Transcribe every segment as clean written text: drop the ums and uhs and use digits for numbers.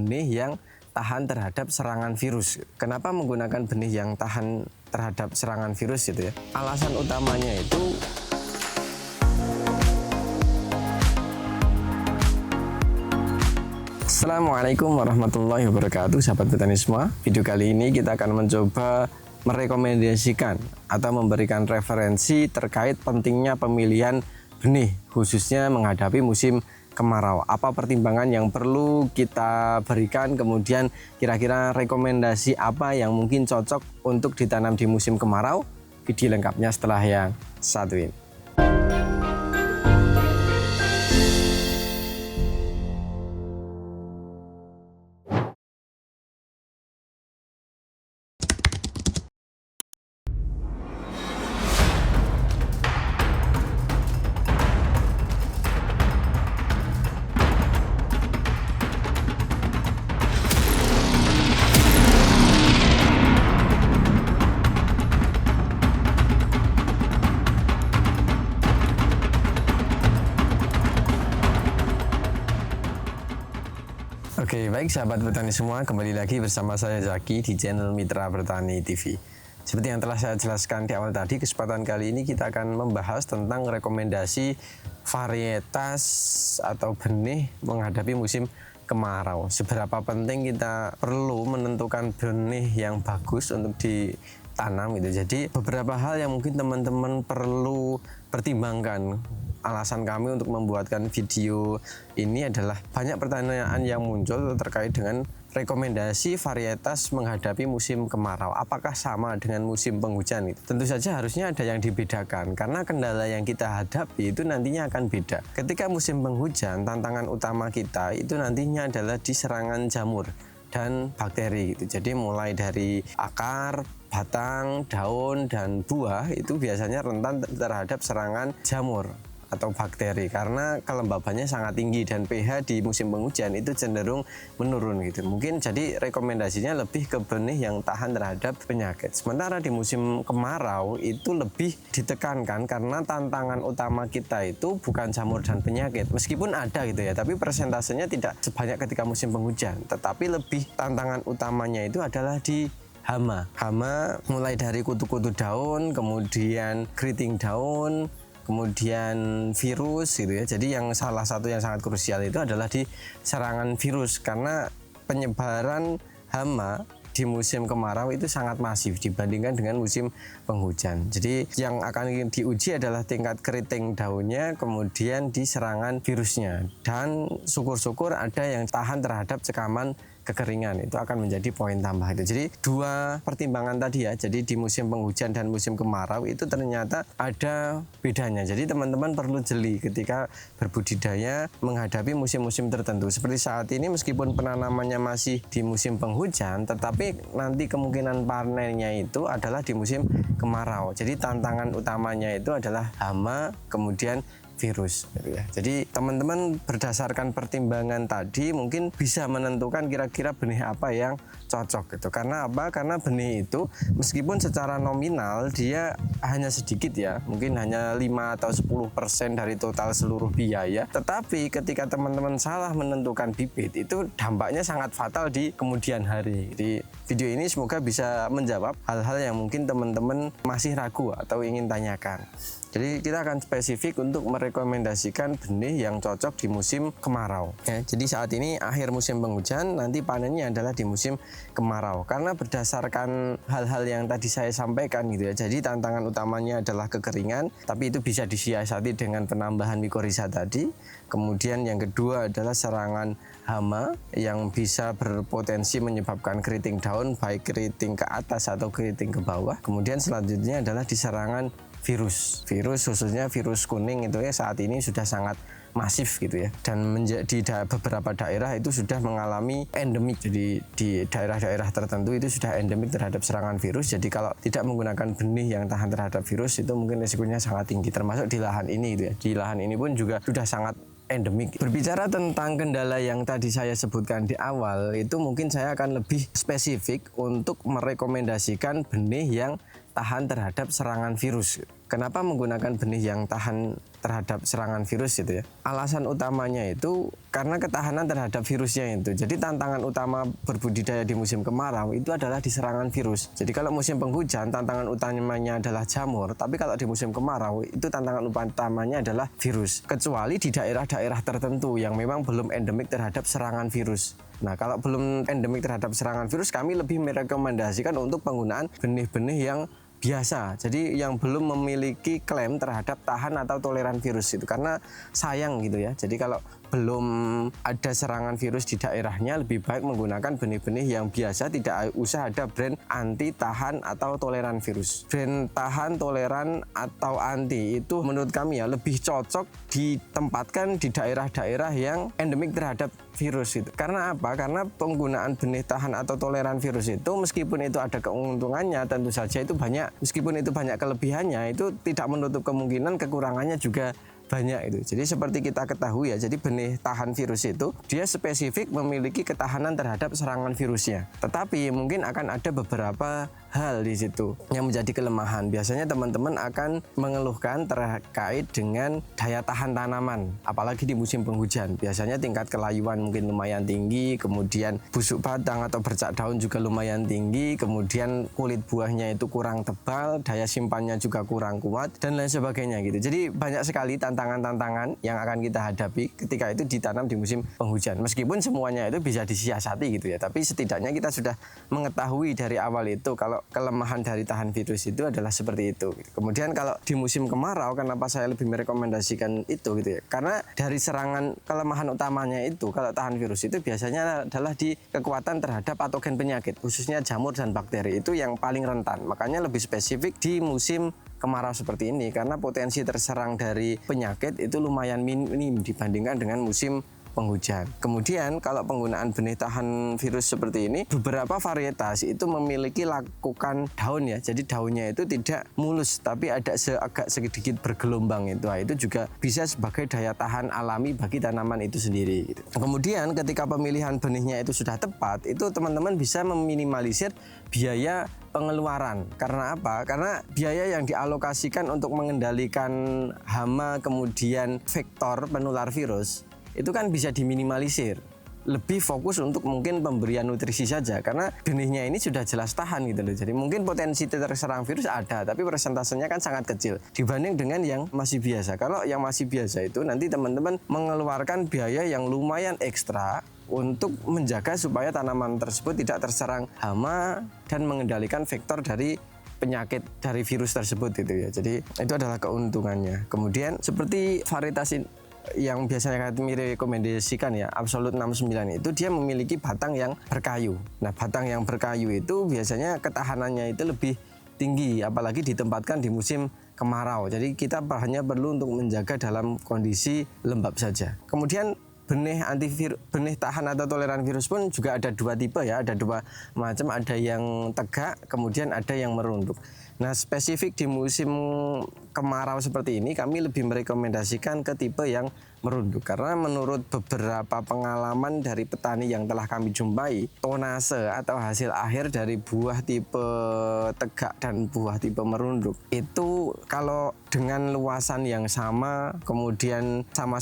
benih yang tahan terhadap serangan virus. Kenapa menggunakan benih yang tahan terhadap serangan virus gitu ya? Alasan utamanya itu Assalamualaikum warahmatullahi wabarakatuh, sahabat petani semua. Video kali ini kita akan mencoba merekomendasikan atau memberikan referensi terkait pentingnya pemilihan benih khususnya menghadapi musim kemarau. Apa pertimbangan yang perlu kita berikan, kemudian kira-kira rekomendasi apa yang mungkin cocok untuk ditanam di musim kemarau. Video lengkapnya setelah yang satu ini. Oke, baik sahabat petani semua, kembali lagi bersama saya Zaki di channel Mitra Bertani TV. Seperti yang telah saya jelaskan di awal tadi, kesempatan kali ini kita akan membahas tentang rekomendasi varietas atau benih menghadapi musim kemarau. Seberapa penting kita perlu menentukan benih yang bagus untuk ditanam gitu. Jadi beberapa hal yang mungkin teman-teman perlu pertimbangkan. Alasan kami untuk membuatkan video ini adalah banyak pertanyaan yang muncul terkait dengan rekomendasi varietas menghadapi musim kemarau. Apakah sama dengan musim penghujan? Tentu saja harusnya ada yang dibedakan karena kendala yang kita hadapi itu nantinya akan beda. Ketika musim penghujan, tantangan utama kita itu nantinya adalah di serangan jamur dan bakteri gitu. Jadi mulai dari akar, batang, daun, dan buah itu biasanya rentan terhadap serangan jamur atau bakteri karena kelembabannya sangat tinggi dan pH di musim penghujan itu cenderung menurun gitu. Mungkin jadi rekomendasinya lebih ke benih yang tahan terhadap penyakit. Sementara di musim kemarau itu lebih ditekankan karena tantangan utama kita itu bukan jamur dan penyakit. Meskipun ada gitu ya, tapi persentasenya tidak sebanyak ketika musim penghujan. Tetapi lebih tantangan utamanya itu adalah di hama. Hama mulai dari kutu-kutu daun, kemudian keriting daun, kemudian virus gitu ya. Jadi yang salah satu yang sangat krusial itu adalah di serangan virus karena penyebaran hama di musim kemarau itu sangat masif dibandingkan dengan musim penghujan. Jadi yang akan diuji adalah tingkat keriting daunnya, kemudian di serangan virusnya, dan syukur-syukur ada yang tahan terhadap cekaman kekeringan. Itu akan menjadi poin tambah itu. Jadi dua pertimbangan tadi ya. Jadi di musim penghujan dan musim kemarau itu ternyata ada bedanya. Jadi teman-teman perlu jeli ketika berbudidaya menghadapi musim-musim tertentu. Seperti saat ini meskipun penanamannya masih di musim penghujan, tetapi nanti kemungkinan panennya itu adalah di musim kemarau. Jadi tantangan utamanya itu adalah hama, kemudian virus gitu ya. Jadi teman-teman berdasarkan pertimbangan tadi mungkin bisa menentukan kira-kira benih apa yang cocok gitu. Karena apa? Karena benih itu meskipun secara nominal dia hanya sedikit ya, mungkin hanya 5 atau 10% dari total seluruh biaya, tetapi ketika teman-teman salah menentukan bibit itu dampaknya sangat fatal di kemudian hari. Di video ini semoga bisa menjawab hal-hal yang mungkin teman-teman masih ragu atau ingin tanyakan. Jadi kita akan spesifik untuk merekomendasikan benih yang cocok di musim kemarau. Ya, jadi saat ini akhir musim penghujan, nanti panennya adalah di musim kemarau. Karena berdasarkan hal-hal yang tadi saya sampaikan gitu ya. Jadi tantangan utamanya adalah kekeringan, tapi itu bisa disiasati dengan penambahan mikorizа tadi. Kemudian yang kedua adalah serangan hama yang bisa berpotensi menyebabkan keriting daun, baik keriting ke atas atau keriting ke bawah. Kemudian selanjutnya adalah di serangan virus khususnya virus kuning itu ya saat ini sudah sangat masif gitu ya, dan di beberapa daerah itu sudah mengalami endemik. Jadi di daerah-daerah tertentu itu sudah endemik terhadap serangan virus. Jadi kalau tidak menggunakan benih yang tahan terhadap virus itu mungkin risikonya sangat tinggi, termasuk di lahan ini gitu ya. Di lahan ini pun juga sudah sangat endemik. Berbicara tentang kendala yang tadi saya sebutkan di awal, itu mungkin saya akan lebih spesifik untuk merekomendasikan benih yang tahan terhadap serangan virus. Kenapa menggunakan benih yang tahan terhadap serangan virus gitu ya? Alasan utamanya itu karena ketahanan terhadap virusnya itu. Jadi tantangan utama berbudidaya di musim kemarau itu adalah di serangan virus. Jadi kalau musim penghujan tantangan utamanya adalah jamur, tapi kalau di musim kemarau itu tantangan utamanya adalah virus. Kecuali di daerah-daerah tertentu yang memang belum endemik terhadap serangan virus. Nah, kalau belum endemik terhadap serangan virus, kami lebih merekomendasikan untuk penggunaan benih-benih yang biasa, jadi yang belum memiliki klaim terhadap tahan atau toleran virus itu, karena sayang gitu ya. Jadi kalau belum ada serangan virus di daerahnya, lebih baik menggunakan benih-benih yang biasa, tidak usah ada brand anti, tahan, atau toleran virus. Brand tahan, toleran, atau anti itu menurut kami ya lebih cocok ditempatkan di daerah-daerah yang endemik terhadap virus itu. Karena apa? Karena penggunaan benih tahan atau toleran virus itu meskipun itu ada keuntungannya, tentu saja itu banyak, meskipun itu banyak kelebihannya, itu tidak menutup kemungkinan kekurangannya juga banyak itu. Jadi seperti kita ketahui ya, jadi benih tahan virus itu dia spesifik memiliki ketahanan terhadap serangan virusnya. Tetapi mungkin akan ada beberapa hal di situ yang menjadi kelemahan. Biasanya teman-teman akan mengeluhkan terkait dengan daya tahan tanaman, apalagi di musim penghujan. Biasanya tingkat kelayuan mungkin lumayan tinggi, kemudian busuk batang atau bercak daun juga lumayan tinggi, kemudian kulit buahnya itu kurang tebal, daya simpannya juga kurang kuat, dan lain sebagainya gitu. Jadi banyak sekali tantangan-tantangan yang akan kita hadapi ketika itu ditanam di musim penghujan. Meskipun semuanya itu bisa disiasati gitu ya, tapi setidaknya kita sudah mengetahui dari awal itu kalau kelemahan dari tahan virus itu adalah seperti itu. Kemudian kalau di musim kemarau, kenapa saya lebih merekomendasikan itu gitu ya? Karena dari serangan kelemahan utamanya itu kalau tahan virus itu biasanya adalah di kekuatan terhadap patogen penyakit, khususnya jamur dan bakteri itu yang paling rentan. Makanya lebih spesifik di musim kemarau seperti ini, karena potensi terserang dari penyakit itu lumayan minim dibandingkan dengan musim penghujan. Kemudian kalau penggunaan benih tahan virus seperti ini, beberapa varietas itu memiliki lakukan daun ya. Jadi daunnya itu tidak mulus tapi ada agak sedikit bergelombang itu. Nah, itu juga bisa sebagai daya tahan alami bagi tanaman itu sendiri gitu. Kemudian ketika pemilihan benihnya itu sudah tepat, itu teman-teman bisa meminimalisir biaya pengeluaran. Karena apa? Karena biaya yang dialokasikan untuk mengendalikan hama kemudian vektor penular virus itu kan bisa diminimalisir. Lebih fokus untuk mungkin pemberian nutrisi saja, karena benihnya ini sudah jelas tahan gitu loh. Jadi mungkin potensi terserang virus ada, tapi persentasenya kan sangat kecil dibanding dengan yang masih biasa. Kalau yang masih biasa itu nanti teman-teman mengeluarkan biaya yang lumayan ekstra untuk menjaga supaya tanaman tersebut tidak terserang hama dan mengendalikan vektor dari penyakit dari virus tersebut gitu ya. Jadi itu adalah keuntungannya. Kemudian seperti varietas yang biasanya kami rekomendasikan ya, Absolute 69 itu dia memiliki batang yang berkayu. Nah, batang yang berkayu itu biasanya ketahanannya itu lebih tinggi, apalagi ditempatkan di musim kemarau. Jadi kita hanya perlu untuk menjaga dalam kondisi lembab saja. Kemudian benih benih tahan atau toleran virus pun juga ada dua tipe ya, ada dua macam, ada yang tegak, kemudian ada yang merunduk. Nah, spesifik di musim kemarau seperti ini kami lebih merekomendasikan ke tipe yang merunduk, karena menurut beberapa pengalaman dari petani yang telah kami jumpai, tonase atau hasil akhir dari buah tipe tegak dan buah tipe merunduk itu kalau dengan luasan yang sama, kemudian sama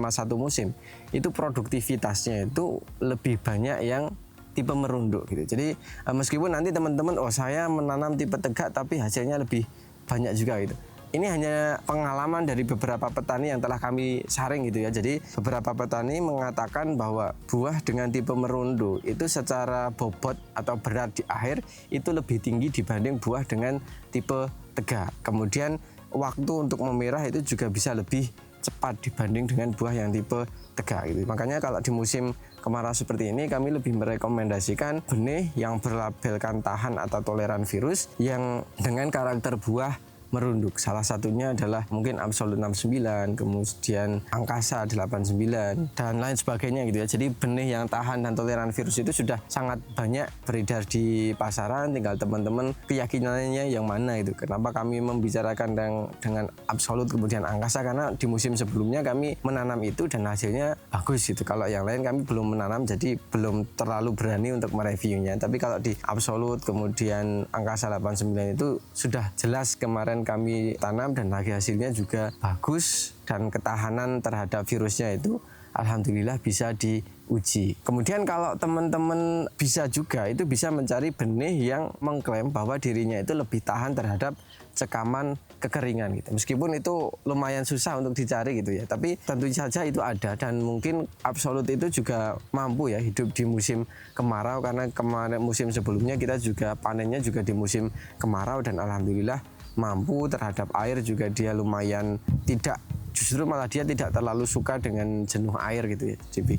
satu musim, itu produktivitasnya itu lebih banyak yang tipe merunduk gitu. Jadi meskipun nanti teman-teman, oh saya menanam tipe tegak tapi hasilnya lebih banyak juga gitu. Ini hanya pengalaman dari beberapa petani yang telah kami saring gitu ya. Jadi beberapa petani mengatakan bahwa buah dengan tipe merunduk itu secara bobot atau berat di akhir itu lebih tinggi dibanding buah dengan tipe tegak. Kemudian waktu untuk memerah itu juga bisa lebih cepat dibanding dengan buah yang tipe tegak gitu. Makanya kalau di musim kemarau seperti ini kami lebih merekomendasikan benih yang berlabelkan tahan atau toleran virus yang dengan karakter buah merunduk. Salah satunya adalah mungkin Absolute 69, kemudian Angkasa 89 dan lain sebagainya gitu ya. Jadi benih yang tahan dan toleran virus itu sudah sangat banyak beredar di pasaran, tinggal teman-teman keyakinannya yang mana itu. Kenapa kami membicarakan dengan Absolute kemudian Angkasa, karena di musim sebelumnya kami menanam itu dan hasilnya bagus gitu. Kalau yang lain kami belum menanam, jadi belum terlalu berani untuk mereviewnya. Tapi kalau di Absolute kemudian Angkasa 89 itu sudah jelas kemarin kemudian kami tanam dan lagi hasilnya juga bagus dan ketahanan terhadap virusnya itu alhamdulillah bisa diuji. Kemudian kalau teman-teman bisa juga itu bisa mencari benih yang mengklaim bahwa dirinya itu lebih tahan terhadap cekaman kekeringan gitu. Meskipun itu lumayan susah untuk dicari gitu ya, tapi tentu saja itu ada dan mungkin Absolut itu juga mampu ya hidup di musim kemarau karena kemarin musim sebelumnya kita juga panennya juga di musim kemarau dan alhamdulillah mampu terhadap air juga dia lumayan tidak, justru malah dia tidak terlalu suka dengan jenuh air gitu ya. Jadi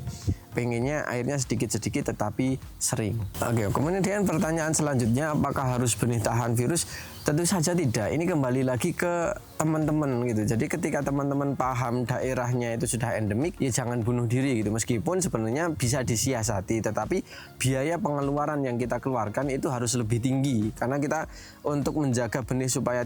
pengennya airnya sedikit-sedikit tetapi sering. Oke, kemudian pertanyaan selanjutnya, apakah harus benih tahan virus? Tentu saja tidak. Ini kembali lagi ke teman-teman gitu. Jadi ketika teman-teman paham daerahnya itu sudah endemik, ya jangan bunuh diri gitu. Meskipun sebenarnya bisa disiasati, tetapi biaya pengeluaran yang kita keluarkan itu harus lebih tinggi. Karena kita untuk menjaga benih supaya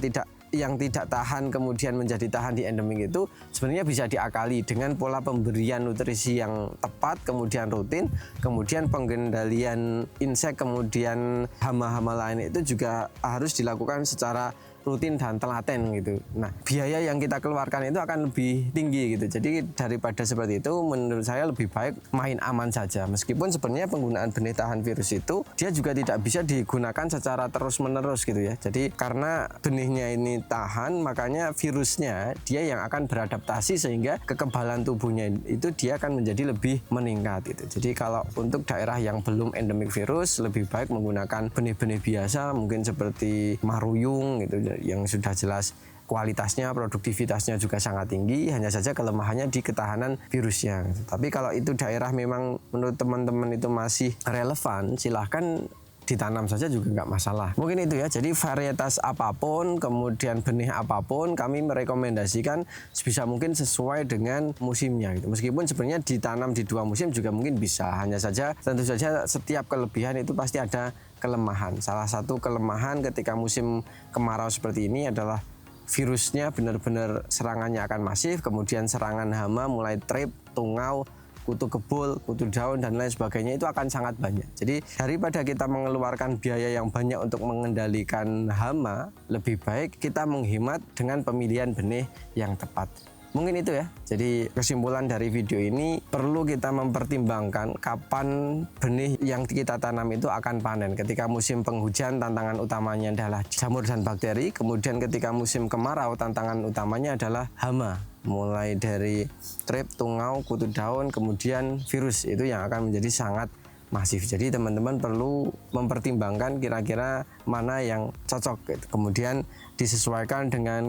yang tidak tahan kemudian menjadi tahan di endemik itu sebenarnya bisa diakali dengan pola pemberian nutrisi yang tepat, kemudian rutin, kemudian pengendalian insek, kemudian hama-hama lain itu juga harus dilakukan secara rutin dan telaten gitu. Nah, biaya yang kita keluarkan itu akan lebih tinggi gitu. Jadi daripada seperti itu, menurut saya lebih baik main aman saja. Meskipun sebenarnya penggunaan benih tahan virus itu dia juga tidak bisa digunakan secara terus-menerus gitu ya. Jadi karena benihnya ini tahan, makanya virusnya dia yang akan beradaptasi sehingga kekebalan tubuhnya itu dia akan menjadi lebih meningkat gitu. Jadi kalau untuk daerah yang belum endemik virus, lebih baik menggunakan benih-benih biasa, mungkin seperti maruyung gitu yang sudah jelas kualitasnya, produktivitasnya juga sangat tinggi, hanya saja kelemahannya di ketahanan virusnya. Tapi kalau itu daerah memang menurut teman-teman itu masih relevan, silahkan ditanam saja juga nggak masalah. Mungkin itu ya, jadi varietas apapun, kemudian benih apapun, kami merekomendasikan sebisa mungkin sesuai dengan musimnya gitu. Meskipun sebenarnya ditanam di 2 musim juga mungkin bisa, hanya saja tentu saja setiap kelebihan itu pasti ada kelemahan. Salah satu kelemahan ketika musim kemarau seperti ini adalah virusnya benar-benar serangannya akan masif, kemudian serangan hama mulai trip, tungau, kutu kebul, kutu daun dan lain sebagainya itu akan sangat banyak. Jadi daripada kita mengeluarkan biaya yang banyak untuk mengendalikan hama, lebih baik kita menghemat dengan pemilihan benih yang tepat. Mungkin itu ya. Jadi kesimpulan dari video ini, perlu kita mempertimbangkan kapan benih yang kita tanam itu akan panen. Ketika musim penghujan tantangan utamanya adalah jamur dan bakteri, kemudian ketika musim kemarau tantangan utamanya adalah hama. Mulai dari trip, tungau, kutu daun, kemudian virus itu yang akan menjadi sangat masif. Jadi teman-teman perlu mempertimbangkan kira-kira mana yang cocok gitu. Kemudian disesuaikan dengan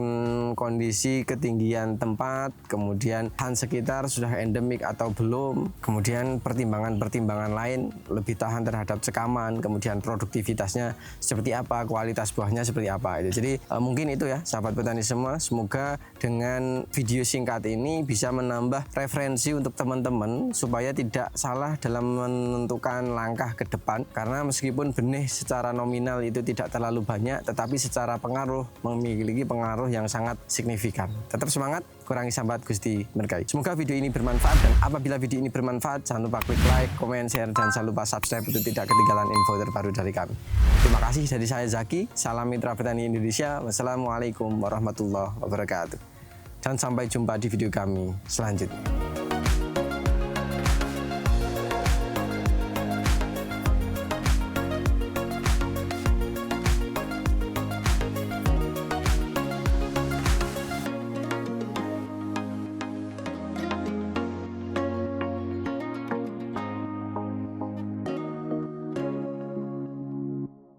kondisi ketinggian tempat, kemudian lahan sekitar sudah endemik atau belum, kemudian pertimbangan-pertimbangan lain lebih tahan terhadap cekaman, kemudian produktivitasnya seperti apa, kualitas buahnya seperti apa. Jadi mungkin itu ya sahabat petani semua, semoga dengan video singkat ini bisa menambah referensi untuk teman-teman supaya tidak salah dalam menentukan langkah ke depan, karena meskipun benih secara nominal itu tidak terlalu banyak, tetapi secara pengaruh memiliki pengaruh yang sangat signifikan. Tetap semangat, kurangi sambat, Gusti berkahi. Semoga video ini bermanfaat, dan apabila video ini bermanfaat jangan lupa klik like, komen, share, dan jangan lupa subscribe untuk tidak ketinggalan info terbaru dari kami. Terima kasih dari saya Zaki, salam mitra petani Indonesia. Wassalamualaikum warahmatullahi wabarakatuh. Dan sampai jumpa di video kami selanjutnya.